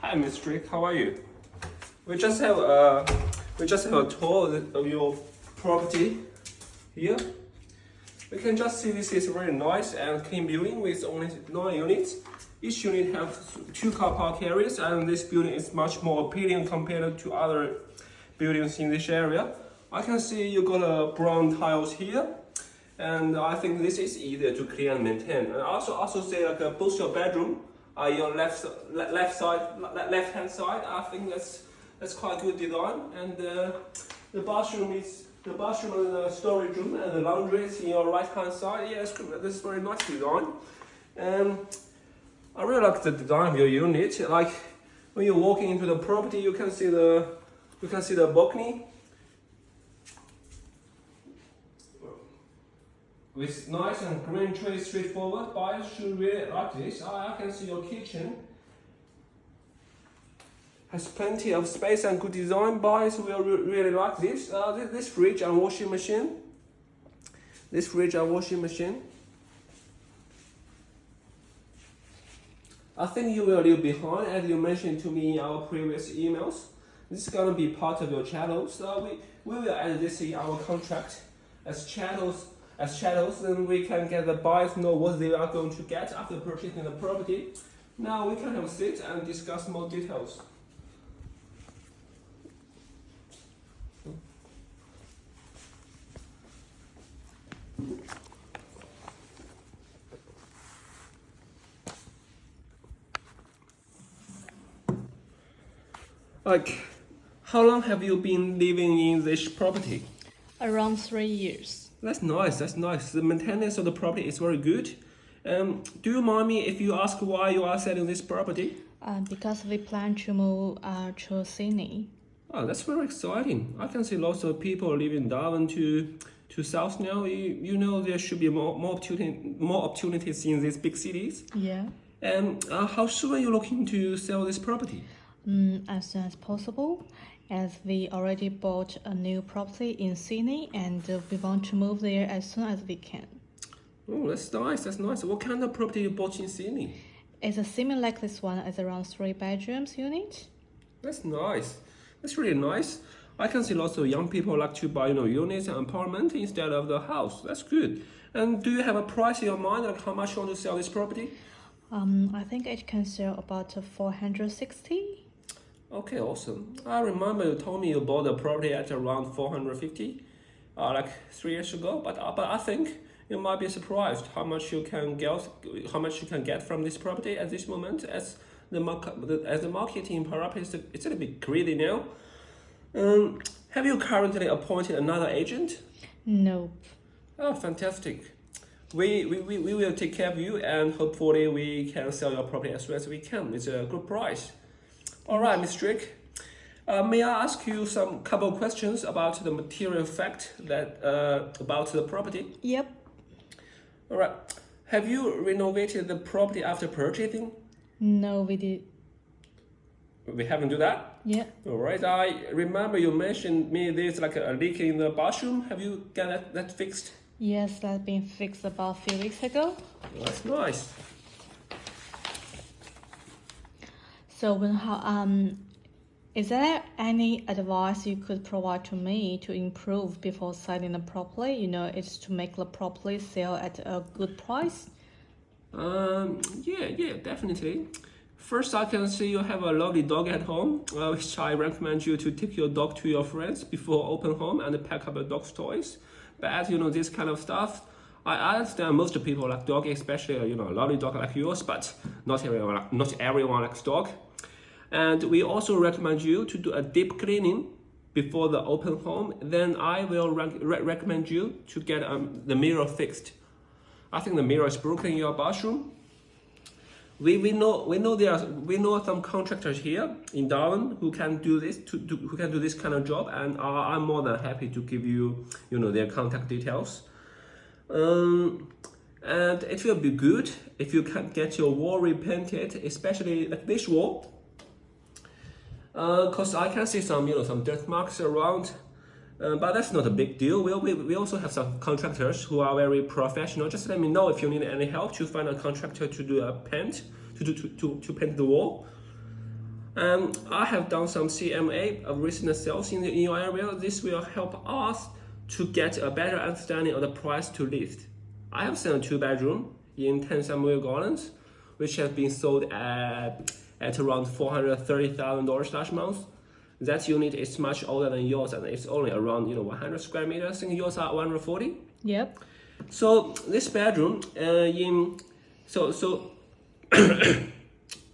Hi, Mr. Rick. How are you? We just have a tour of your property here. We can just see this is a very nice and clean building with only 9 units. Each unit has 2 car park areas, and this building is much more appealing compared to other buildings in this area. I can see you got brown tiles here, and I think this is easier to clean and maintain. And also see both your bedroom are your left hand side. I think that's quite good design. And the bathroom and the storage room and the laundry is in your right hand side. Yes, this is very nice design. I really like the design of your unit. Like when you're walking into the property, you can see the balcony with nice and green trees, straightforward. Buyers should really like this. I can see your kitchen has plenty of space and good design. Buyers will really like this. This fridge and washing machine. I think you will leave behind, as you mentioned to me in our previous emails. This is gonna be part of your channel, so we will add this in our contract as channels. Then we can get the buyers know what they are going to get after purchasing the property. Now we can have a sit and discuss more details. Like, how long have you been living in this property? Around 3 years. That's nice. The maintenance of the property is very good. Do you mind me if you ask why you are selling this property? Because we plan to move to Sydney. Oh, that's very exciting. I can see lots of people living down to south now. You know there should be more opportunities in these big cities. Yeah. How soon are you looking to sell this property? As soon as possible, as we already bought a new property in Sydney and we want to move there as soon as we can. Oh, that's nice. What kind of property you bought in Sydney? It's a similar like this one, as around 3 bedrooms unit. That's nice. That's really nice. I can see lots of young people like to buy, units and apartment instead of the house. That's good. And do you have a price in your mind, like how much you want to sell this property? I think it can sell about 460. Okay, awesome. I remember you told me you bought the property at around 450, like 3 years ago. But I think you might be surprised how much you can get from this property at this moment, as the marketing parameters it's a little bit greedy now. Have you currently appointed another agent? No. Oh, fantastic. We will take care of you, and hopefully we can sell your property as soon as we can. It's a good price. All right, Mr. Rick. May I ask you some couple of questions about the material fact that about the property? Yep. All right. Have you renovated the property after purchasing? No, we did. We haven't do that? Yeah. All right. I remember you mentioned me there's like a leak in the bathroom. Have you got that fixed? Yes, that's been fixed about a few weeks ago. That's nice. So, is there any advice you could provide to me to improve before selling the property? It's to make the property sell at a good price. Yeah, definitely. First, I can see you have a lovely dog at home, which I recommend you to take your dog to your friends before open home and pack up your dog's toys. But this kind of stuff, I understand most people like dog, especially a lovely dog like yours, but not everyone likes dog. And we also recommend you to do a deep cleaning before the open home. Then I will recommend you to get the mirror fixed. I think the mirror is broken in your bathroom. We know some contractors here in Darwin who can do this kind of job, and I'm more than happy to give you their contact details. And it will be good if you can get your wall repainted, especially like this wall. Cause I can see some dirt marks around, but that's not a big deal. We also have some contractors who are very professional. Just let me know if you need any help to find a contractor to do a paint, to paint the wall. I have done some CMA of recent sales in your area. This will help us to get a better understanding of the price to list. I have seen a 2-bedroom in 10 Samuel Gardens, which has been sold at around $430,000 last month. That unit is much older than yours, and it's only around 100 square meters. I think yours are 140. Yep. So this bedroom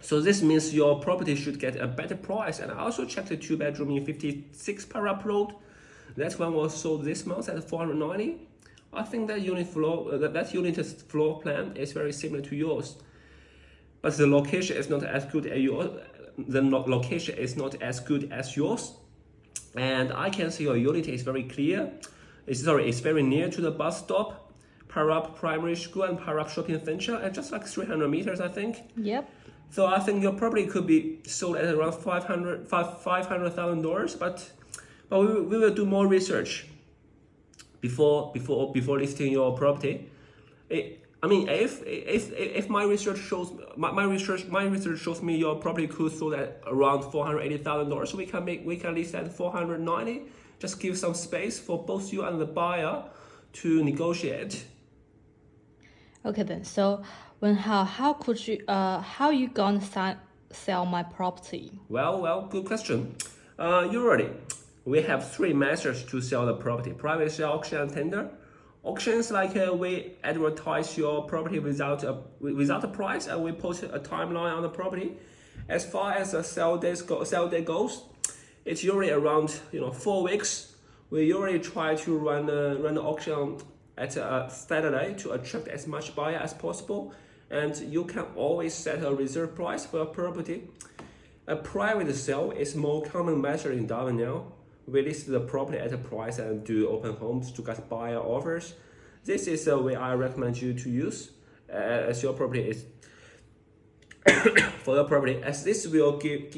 so this means your property should get a better price. And I also checked the 2-bedroom in 56 Parap Road. That one was sold this month at 490. I think that unit's floor plan is very similar to yours, but the location is not as good as yours. The location is not as good as yours, and I can see your unit is very clear. It's very near to the bus stop, Parap Primary School and Parap Shopping Center, and just like 300 meters, I think. Yep. So I think your property could be sold at around $500,000, but we will do more research before listing your property. If my research shows me your property could sold at around $480,000, we can list at 490. Just give some space for both you and the buyer to negotiate. Okay then. So how you gonna sell my property? Well, good question. You ready? We have 3 methods to sell the property: private sale, auction, and tender. Auctions like we advertise your property without a price, and we post a timeline on the property. As far as the sale day goes, it's usually around 4 weeks. We usually try to run the auction at a Saturday to attract as much buyer as possible, and you can always set a reserve price for your property. A private sale is more common method in Darwin now. We list the property at a price and do open homes to get buyer offers. This is the way I recommend you to use as your property is for your property, as this will give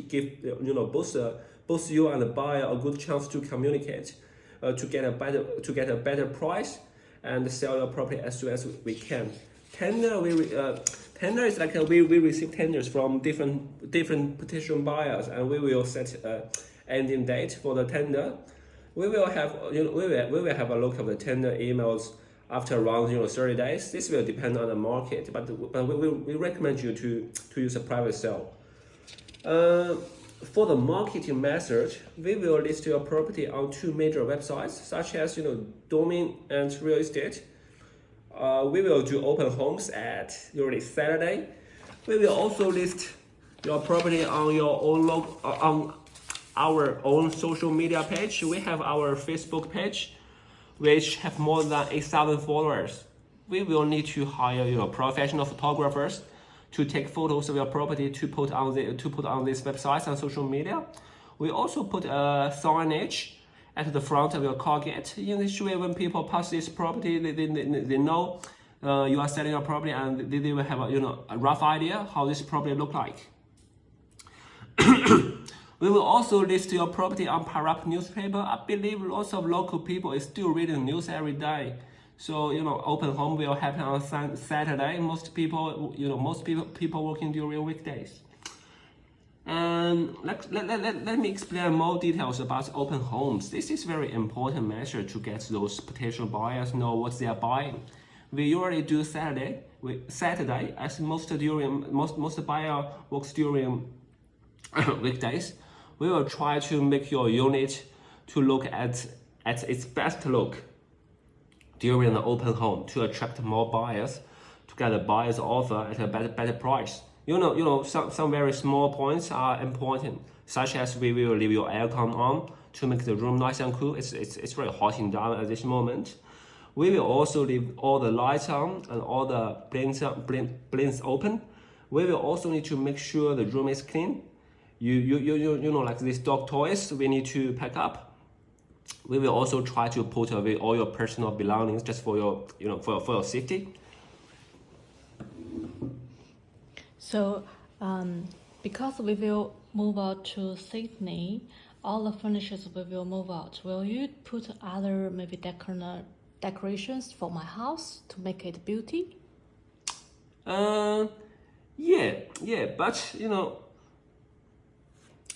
both you and the buyer a good chance to communicate, to get a better price and sell your property as soon as we can. Tender is like we receive tenders from different potential buyers, and we will set ending date for the tender. We will have a look at the tender emails after around 30 days. This will depend on the market, but we recommend you to use a private sale. For the marketing method, we will list your property on 2 major websites, such as Domain and Real Estate. We will do open homes at usually Saturday. We will also list your property on our own social media page. We have our Facebook page, which have more than 8,000 followers. We will need to hire professional photographers to take photos of your property to put on these websites and social media. We also put a signage at the front of your car gate. In this way, when people pass this property, they know you are selling your property, and they will have a rough idea how this property look like. We will also list your property on Parap newspaper. I believe lots of local people is still reading the news every day. So open home will happen on Saturday. Most people working during weekdays. And let me explain more details about open homes. This is very important measure to get those potential buyers know what they are buying. We usually do Saturday, as most buyer works during weekdays. We will try to make your unit to look at its best look during the open home to attract more buyers, to get a buyer's offer at a better price. Some very small points are important, such as we will leave your aircon on to make the room nice and cool. It's very hot in Darwin at this moment. We will also leave all the lights on and all the blinds open. We will also need to make sure the room is clean. Like these dog toys, we need to pack up. We will also try to put away all your personal belongings just for your for your safety. So, because we will move out to Sydney, all the furnitures we will move out. Will you put other maybe decorations for my house to make it beauty? Yeah, but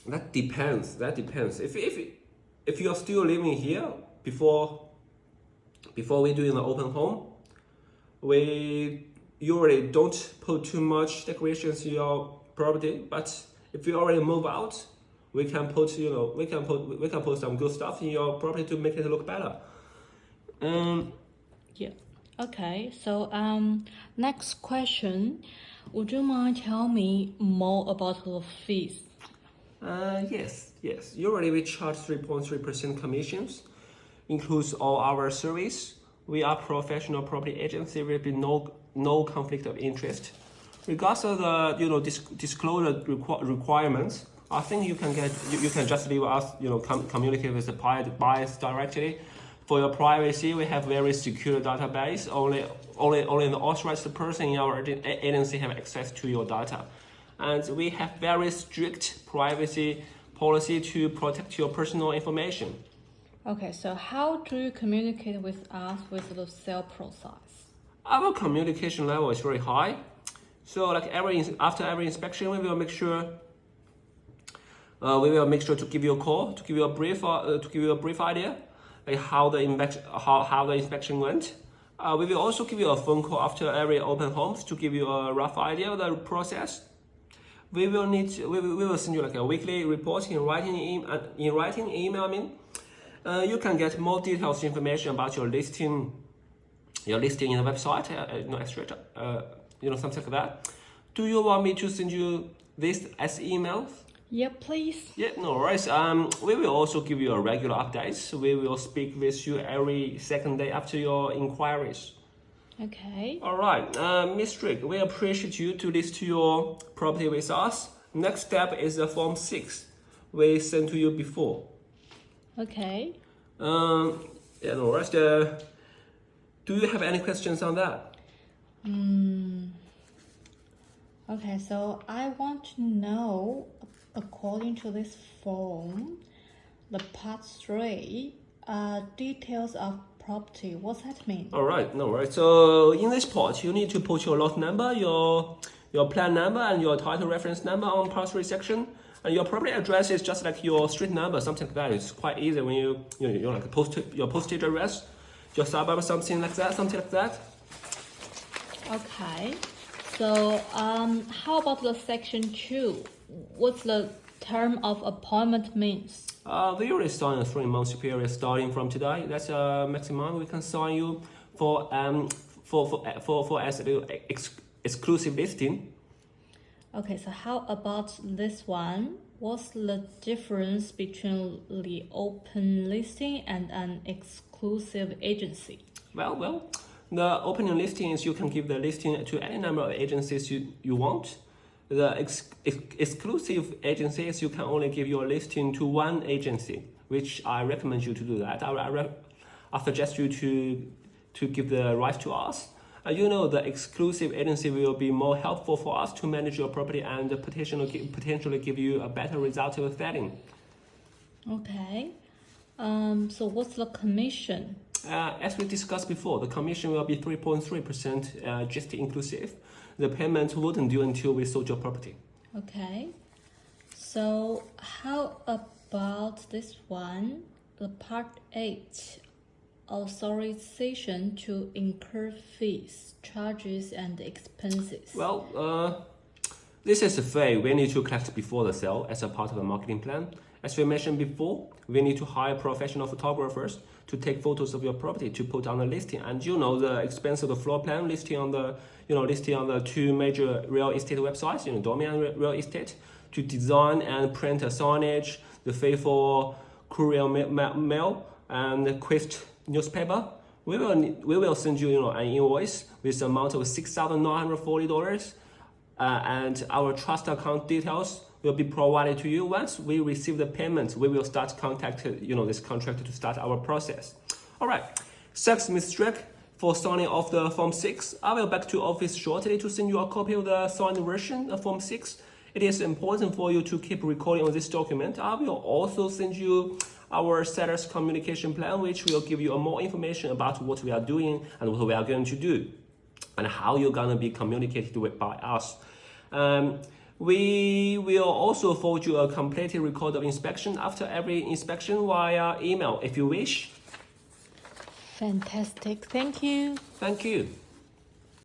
That depends. That depends. If you're still living here before we do in the open home, we usually don't put too much decorations in your property. But if you already move out, we can put some good stuff in your property to make it look better. Yeah. Okay. So next question. Would you mind tell me more about the fees? Yes. Usually we charge 3.3% commissions, includes all our service. We are professional property agency. There will be no conflict of interest. Regardless of the disclosure requirements, I think you can just leave us communicate with the buyers directly. For your privacy, we have very secure database. Only the authorized person in our agency have access to your data, and we have very strict privacy policy to protect your personal information. Okay, so how do you communicate with us with the sale process? Our communication level is very high. So after every inspection, we will make sure to give you a call, to give you a brief idea, like how the inspection went. We will also give you a phone call after every open homes to give you a rough idea of the process. We will send you like a weekly report in writing email. You can get more details information about your listing in the website, something like that. Do you want me to send you this as emails? Yeah, please. Yeah, no worries. We will also give you a regular updates. We will speak with you every second day after your inquiries. Okay. All right, Miss Strick, we appreciate you to list your property with us. Next step is the Form 6 we sent to you before. Okay. Yeah, no worries. Do you have any questions on that? Okay, so I want to know, according to this form, the part 3, details of property. What's that mean? All right, no worries. So in this part, you need to put your lot number, your plan number, and your title reference number on part 3 section. And your property address is just like your street number, something like that. It's quite easy when you like post your postage address, your suburb, something like that. Okay. So how about the section 2? What's the term of appointment means? We usually sign a 3-month period starting from today. That's a maximum we can sign you for as exclusive listing. Okay, so how about this one? What's the difference between the open listing and an exclusive agency? Well, the opening listing is you can give the listing to any number of agencies you want. The exclusive agencies, you can only give your listing to one agency, which I recommend you to do that. I suggest you to give the right to us. The exclusive agency will be more helpful for us to manage your property and potentially give you a better result of setting. Okay. So what's the commission? As we discussed before, the commission will be 3.3% just inclusive. The payment wouldn't due until we sold your property. Okay. So how about this one? The part 8. Authorization to incur fees, charges, and expenses. Well, this is a fee we need to collect before the sale as a part of the marketing plan. As we mentioned before, we need to hire professional photographers to take photos of your property to put on the listing. And the expense of the floor plan listing on the 2 major real estate websites, Domain Real Estate, to design and print a signage, the fee for courier mail and Quest newspaper. We will send you an invoice with the amount of $6,940, and our trust account details will be provided to you. Once we receive the payment, we will start contact this contractor to start our process. All right, thanks, Ms. Strick, for signing off the Form 6. I will back to office shortly to send you a copy of the signed version of Form 6. It is important for you to keep recording on this document. I will also send you our seller's communication plan, which will give you more information about what we are doing and what we are going to do and how you're going to be communicated with by us. We will also forward you a completed record of inspection after every inspection via email if you wish. Fantastic. Thank you. Thank you.